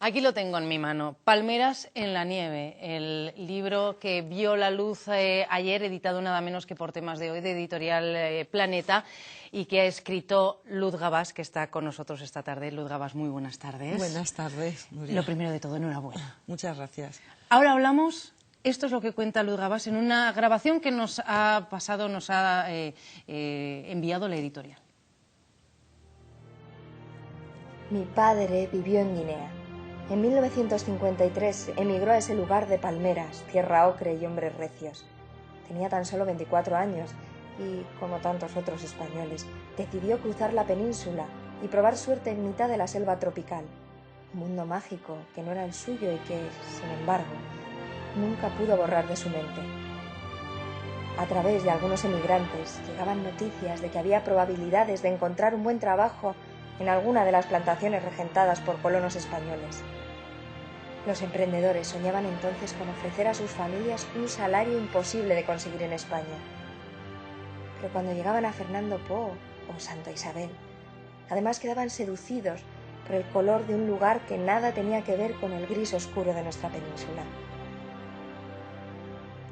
Aquí lo tengo en mi mano, Palmeras en la nieve, el libro que vio la luz ayer, editado nada menos que por Temas de Hoy, de Editorial Planeta, y que ha escrito Luz Gabás, que está con nosotros esta tarde. Luz Gabás, muy buenas tardes. Buenas tardes, Nuria. Lo primero de todo, enhorabuena. Muchas gracias. Ahora hablamos, esto es lo que cuenta Luz Gabás en una grabación que nos ha enviado la editorial. Mi padre vivió en Guinea. En 1953 emigró a ese lugar de palmeras, tierra ocre y hombres recios. Tenía tan solo 24 años y, como tantos otros españoles, decidió cruzar la península y probar suerte en mitad de la selva tropical. Un mundo mágico que no era el suyo y que, sin embargo, nunca pudo borrar de su mente. A través de algunos emigrantes llegaban noticias de que había probabilidades de encontrar un buen trabajo en alguna de las plantaciones regentadas por colonos españoles. Los emprendedores soñaban entonces con ofrecer a sus familias un salario imposible de conseguir en España. Pero cuando llegaban a Fernando Po o Santa Isabel, además quedaban seducidos por el color de un lugar que nada tenía que ver con el gris oscuro de nuestra península.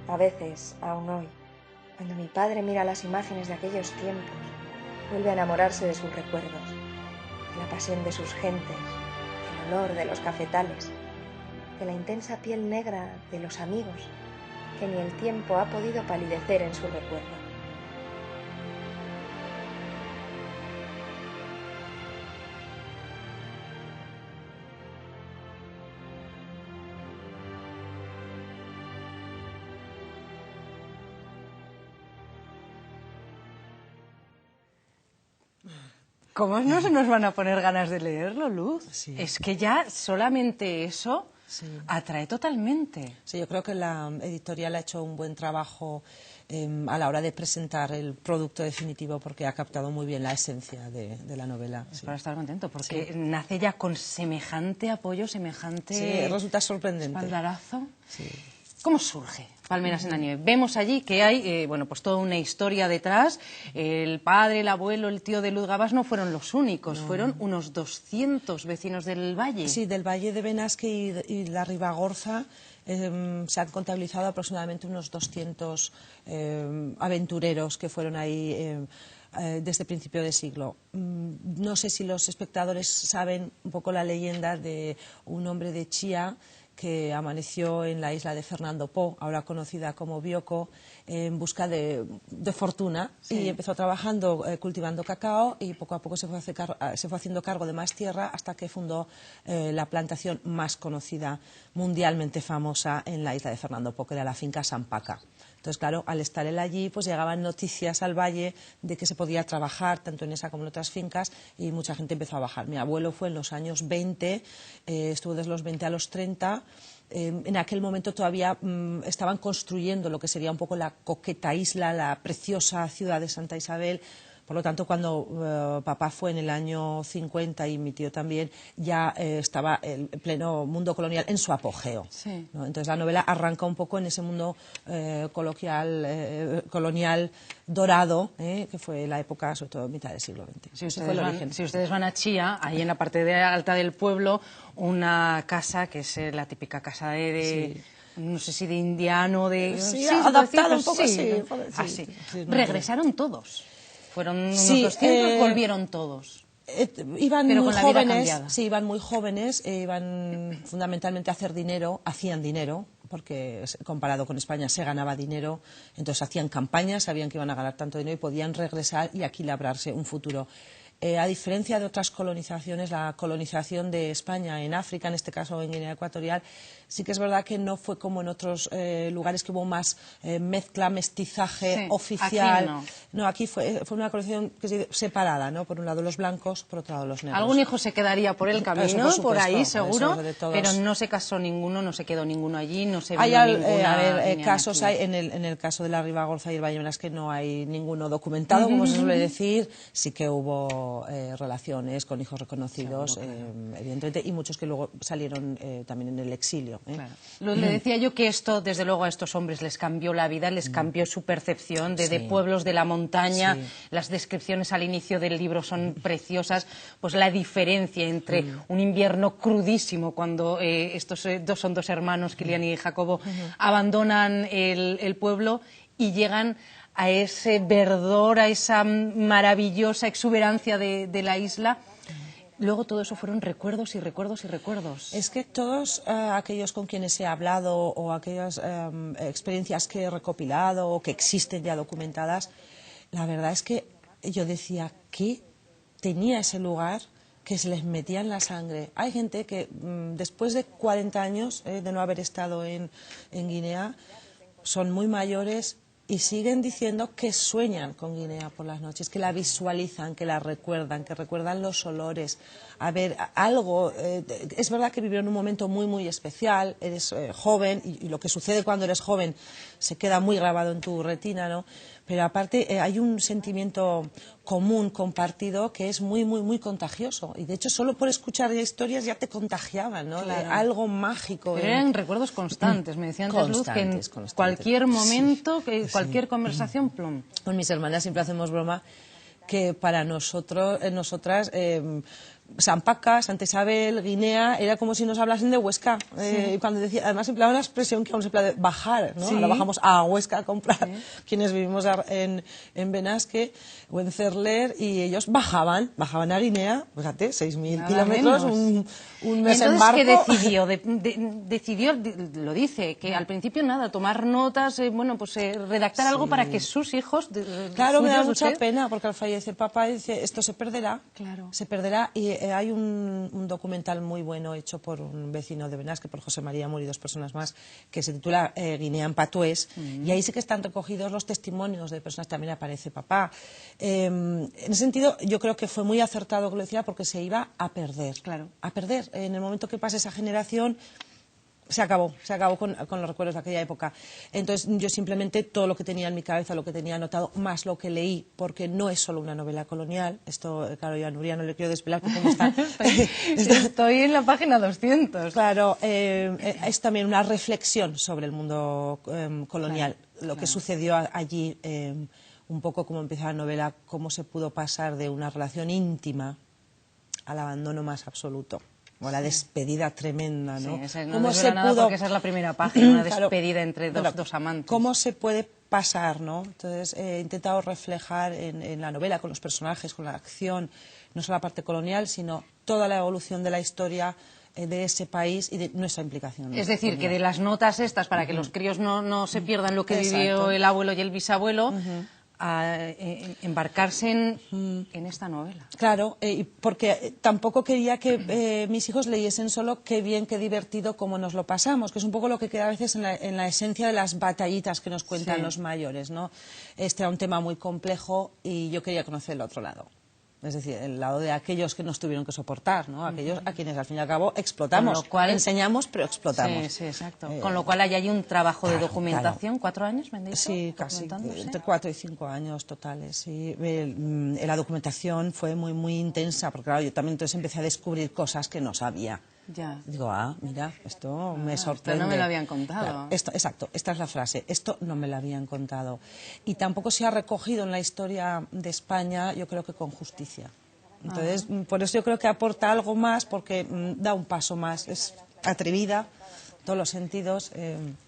A veces, aún hoy, cuando mi padre mira las imágenes de aquellos tiempos, vuelve a enamorarse de sus recuerdos, de la pasión de sus gentes, del olor de los cafetales, de la intensa piel negra de los amigos, que ni el tiempo ha podido palidecer en su recuerdo. ¿Cómo no se nos van a poner ganas de leerlo, Luz? Sí. Es que ya solamente eso atrae totalmente. Sí, yo creo que la editorial ha hecho un buen trabajo a la hora de presentar el producto definitivo, porque ha captado muy bien la esencia de la novela. Es para estar contento, porque nace ya con semejante apoyo, semejante... Sí, resulta sorprendente. Espaldarazo. Sí. ¿Cómo surge Palmeras en la nieve? Vemos allí que hay pues toda una historia detrás. El padre, el abuelo, el tío de Luz Gabás no fueron los únicos, fueron unos 200 vecinos del valle. Sí, del valle de Benasque y la Ribagorza se han contabilizado aproximadamente unos 200 aventureros que fueron ahí desde principio de siglo. No sé si los espectadores saben un poco la leyenda de un hombre de Chía que amaneció en la isla de Fernando Po, ahora conocida como Bioko, en busca de fortuna, y empezó trabajando, cultivando cacao, y poco a poco se fue haciendo cargo de más tierra hasta que fundó la plantación más conocida, mundialmente famosa en la isla de Fernando Po, que era la finca San Paca. Entonces, claro, al estar él allí, pues llegaban noticias al valle de que se podía trabajar tanto en esa como en otras fincas, y mucha gente empezó a bajar. Mi abuelo fue en los años 20, estuvo desde los 20 a los 30. En aquel momento todavía estaban construyendo lo que sería un poco la coqueta isla, la preciosa ciudad de Santa Isabel. Por lo tanto, cuando papá fue en el año 50 y mi tío también, ya estaba el pleno mundo colonial en su apogeo, Sí. ¿no? Entonces la novela arranca un poco en ese mundo colonial dorado, que fue la época, sobre todo, mitad del siglo XX. Si ustedes van a Chía, ahí en la parte alta del pueblo, una casa que es la típica casa de no sé si de indiano, de... Sí, adaptado un poco, así. Regresaron todos. Fueron unos 200, volvieron todos. Iban pero muy con la vida jóvenes, cambiada. sí, iban muy jóvenes, iban fundamentalmente a hacer dinero, hacían dinero, porque comparado con España se ganaba dinero, entonces hacían campañas, sabían que iban a ganar tanto dinero y podían regresar y aquí labrarse un futuro. A diferencia de otras colonizaciones, la colonización de España en África, en este caso en Guinea Ecuatorial, sí que es verdad que no fue como en otros lugares que hubo más mezcla, mestizaje oficial. Aquí no, aquí fue una colonización separada, ¿no? Por un lado los blancos, por otro lado los negros. Algún hijo se quedaría por el camino, por ahí seguro, eso pero no se casó ninguno, no se quedó ninguno allí, no se vio hay ninguna... casos, en el caso de la Ribagorza y el Valle de Benasque no hay ninguno documentado, como se suele decir, sí que hubo tenido relaciones con hijos reconocidos, evidentemente, y muchos que luego salieron también en el exilio. Claro. Le decía yo que esto, desde luego, a estos hombres les cambió la vida, les cambió su percepción de pueblos de la montaña. Las descripciones al inicio del libro son preciosas, pues la diferencia entre un invierno crudísimo cuando estos son dos hermanos, Kilian y Jacobo, abandonan el pueblo y llegan a ese verdor, a esa maravillosa exuberancia de la isla. Luego todo eso fueron recuerdos y recuerdos y recuerdos. Es que todos aquellos con quienes he hablado o aquellas experiencias que he recopilado o que existen ya documentadas, la verdad es que yo decía, ¿qué tenía ese lugar que se les metía en la sangre? Hay gente que después de 40 años de no haber estado en Guinea, son muy mayores y siguen diciendo que sueñan con Guinea por las noches, que la visualizan, que la recuerdan, que recuerdan los olores. A ver, algo, es verdad que vivieron un momento muy, muy especial, eres joven y lo que sucede cuando eres joven se queda muy grabado en tu retina, ¿no? Pero aparte hay un sentimiento común, compartido, que es muy, muy, muy contagioso. Y de hecho, solo por escuchar historias ya te contagiaban, ¿no? Claro. Algo mágico. Pero eran recuerdos constantes. Me decía antes Luz que en cualquier momento, cualquier conversación, plum. Con mis hermanas siempre hacemos broma que para nosotras, San Paca, Santa Isabel, Guinea, era como si nos hablasen de Huesca. Cuando decía, además empleaba una expresión que aún se emplea de bajar, ¿no? Ahora bajamos a Huesca a comprar, quienes vivimos en Benasque o en Cerler, y ellos bajaban a Guinea, fíjate, 6.000 kilómetros, un mes en barco. Entonces, ¿qué decidió, lo dice, que al principio nada, tomar notas, redactar algo para que sus hijos... Claro, me da mucha pena, porque al fallecer el papá dice, esto se perderá, se perderá, y hay un documental muy bueno hecho por un vecino de Benasque, por José María Mur y 2 personas más, que se titula Guinea en patués, y ahí sí que están recogidos los testimonios de personas, también aparece papá. En ese sentido, yo creo que fue muy acertado que lo decía, porque se iba a perder. A perder. En el momento que pase esa generación, se acabó con los recuerdos de aquella época. Entonces, yo simplemente todo lo que tenía en mi cabeza, lo que tenía anotado, más lo que leí, porque no es solo una novela colonial. Esto, claro, yo a Nuria no le quiero desvelar cómo está. Estoy en la página 200. Claro, es también una reflexión sobre el mundo colonial, lo que sucedió allí, un poco como empieza la novela, cómo se pudo pasar de una relación íntima al abandono más absoluto. O la despedida tremenda, ¿no? ¿Cómo se pudo? Porque esa es la primera página, una despedida entre dos amantes. ¿Cómo se puede pasar, no? Entonces, he intentado reflejar en la novela, con los personajes, con la acción, no solo la parte colonial, sino toda la evolución de la historia de ese país y de nuestra implicación, ¿no? Es decir, que de las notas estas, para que los críos no se pierdan lo que vivió el abuelo y el bisabuelo, a embarcarse en esta novela. Claro, porque tampoco quería que mis hijos leyesen solo qué bien, qué divertido, cómo nos lo pasamos, que es un poco lo que queda a veces en la esencia de las batallitas que nos cuentan los mayores, ¿no? Este era un tema muy complejo y yo quería conocer el otro lado. Es decir, el lado de aquellos que nos tuvieron que soportar, ¿no? Aquellos a quienes al fin y al cabo explotamos. Con lo cual, enseñamos, pero explotamos. Sí, exacto. Con lo cual ahí hay un trabajo de documentación. Claro. ¿4 años, me han dicho? Sí, casi. Entre 4 y 5 años totales. Sí. La documentación fue muy, muy intensa, porque claro, yo también entonces empecé a descubrir cosas que no sabía. Ya. Digo, mira, esto me sorprende. Esto no me lo habían contado. Claro, exacto, esta es la frase. Esto no me lo habían contado. Y tampoco se ha recogido en la historia de España, yo creo que con justicia. Entonces, por eso yo creo que aporta algo más, porque da un paso más. Es atrevida, en todos los sentidos.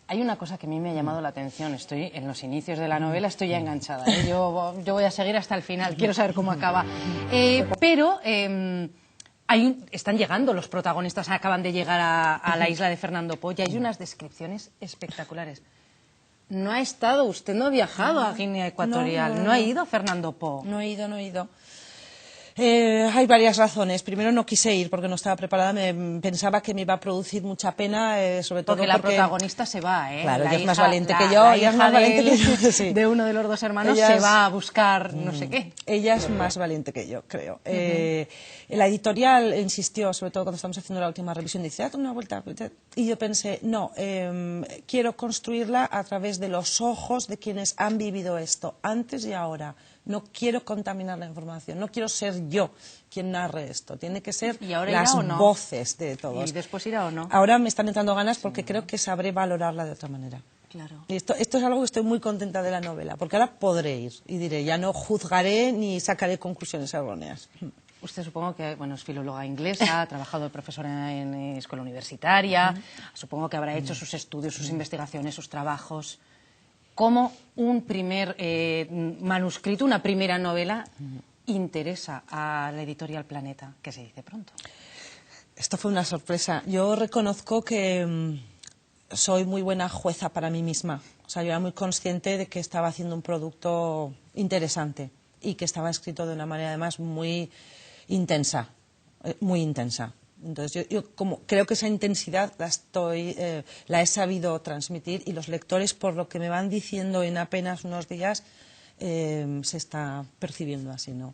Hay una cosa que a mí me ha llamado la atención. Estoy en los inicios de la novela, estoy ya enganchada. Yo voy a seguir hasta el final, quiero saber cómo acaba. Pero... están llegando los protagonistas, acaban de llegar a la isla de Fernando Po, y hay unas descripciones espectaculares. No ha estado, usted no ha viajado a Guinea Ecuatorial, no ha ido a Fernando Po. No he ido. Hay varias razones. Primero, no quise ir porque no estaba preparada. Pensaba que me iba a producir mucha pena, sobre todo porque... la protagonista se va, ¿eh? Claro, ella es más valiente que yo. Ella es más valiente que yo, sí. De uno de los 2 hermanos se va a buscar no sé qué. Ella es más valiente que yo, creo. La editorial insistió, sobre todo cuando estamos haciendo la última revisión, dice, date una vuelta. Y yo pensé, no, quiero construirla a través de los ojos de quienes han vivido esto, antes y ahora. No quiero contaminar la información, no quiero ser yo quien narre esto. Tiene que ser ¿Y ahora las irá o no? voces de todos. ¿Y después irá o no? Ahora me están entrando ganas porque creo que sabré valorarla de otra manera. Claro. Y esto es algo que estoy muy contenta de la novela, porque ahora podré ir y diré, ya no juzgaré ni sacaré conclusiones erróneas. Usted supongo que es filóloga inglesa, ha trabajado de profesora en escuela universitaria, supongo que habrá hecho sus estudios, sus investigaciones, sus trabajos. ¿Cómo un primer manuscrito, una primera novela, interesa a la editorial Planeta? Que se dice pronto. Esto fue una sorpresa. Yo reconozco que soy muy buena jueza para mí misma. O sea, yo era muy consciente de que estaba haciendo un producto interesante y que estaba escrito de una manera además muy intensa, muy intensa. Entonces yo como creo que esa intensidad la he sabido transmitir y los lectores, por lo que me van diciendo en apenas unos días, se está percibiendo así, ¿no?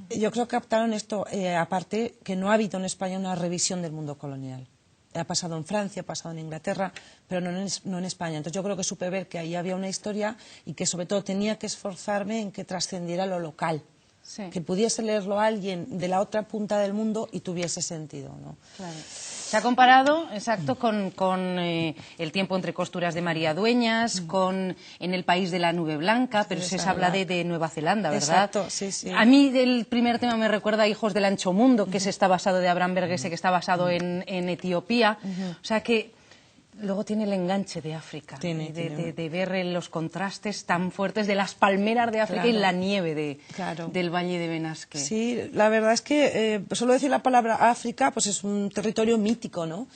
Yo creo que captaron esto, aparte que no ha habido en España una revisión del mundo colonial. Ha pasado en Francia, ha pasado en Inglaterra, pero no en España. Entonces yo creo que supe ver que ahí había una historia y que sobre todo tenía que esforzarme en que trascendiera lo local. Sí. Que pudiese leerlo alguien de la otra punta del mundo y tuviese sentido, ¿no? Claro. Se ha comparado, exacto, con El tiempo entre costuras de María Dueñas, con En el país de la nube blanca, pero se habla de Nueva Zelanda, ¿verdad? Exacto, sí, sí. A mí el primer tema me recuerda a Hijos del ancho mundo, que está basado de Abraham Verghese, que está basado en Etiopía. O sea que luego tiene el enganche de África, de ver los contrastes tan fuertes de las palmeras de África y la nieve del Valle de Benasque. Sí, la verdad es que solo decir la palabra África pues es un territorio mítico, ¿no?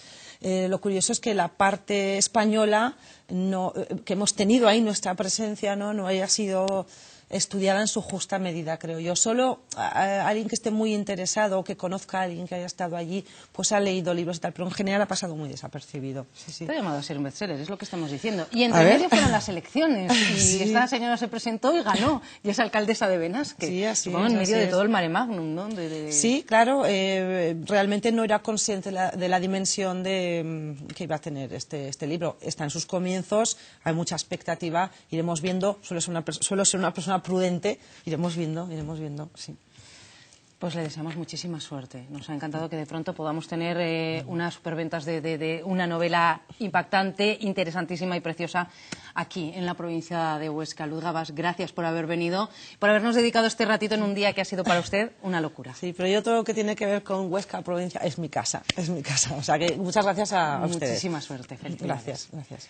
Lo curioso es que la parte española que hemos tenido ahí, nuestra presencia, no haya sido estudiada en su justa medida, creo yo. Solo alguien que esté muy interesado o que conozca a alguien que haya estado allí, pues ha leído libros y tal, pero en general ha pasado muy desapercibido. Sí, sí. Está llamado a ser un bestseller, es lo que estamos diciendo. Y entre medio fueron las elecciones y esta señora se presentó y ganó, y es alcaldesa de Benasque. Sí, así supongo es, en medio de es. todo el mare magnum, ¿no? Sí, claro, realmente no era consciente de la dimensión que iba a tener este libro. Está en sus comienzos, hay mucha expectativa, iremos viendo, suelo ser una persona prudente, iremos viendo, sí. Pues le deseamos muchísima suerte. Nos ha encantado que de pronto podamos tener unas superventas de una novela impactante, interesantísima y preciosa aquí en la provincia de Huesca. Luz Gabas, gracias por haber venido, por habernos dedicado este ratito en un día que ha sido para usted una locura. Sí, pero yo todo lo que tiene que ver con Huesca, provincia, es mi casa. O sea que muchas gracias a ustedes. Muchísima suerte. Felicidades. Gracias.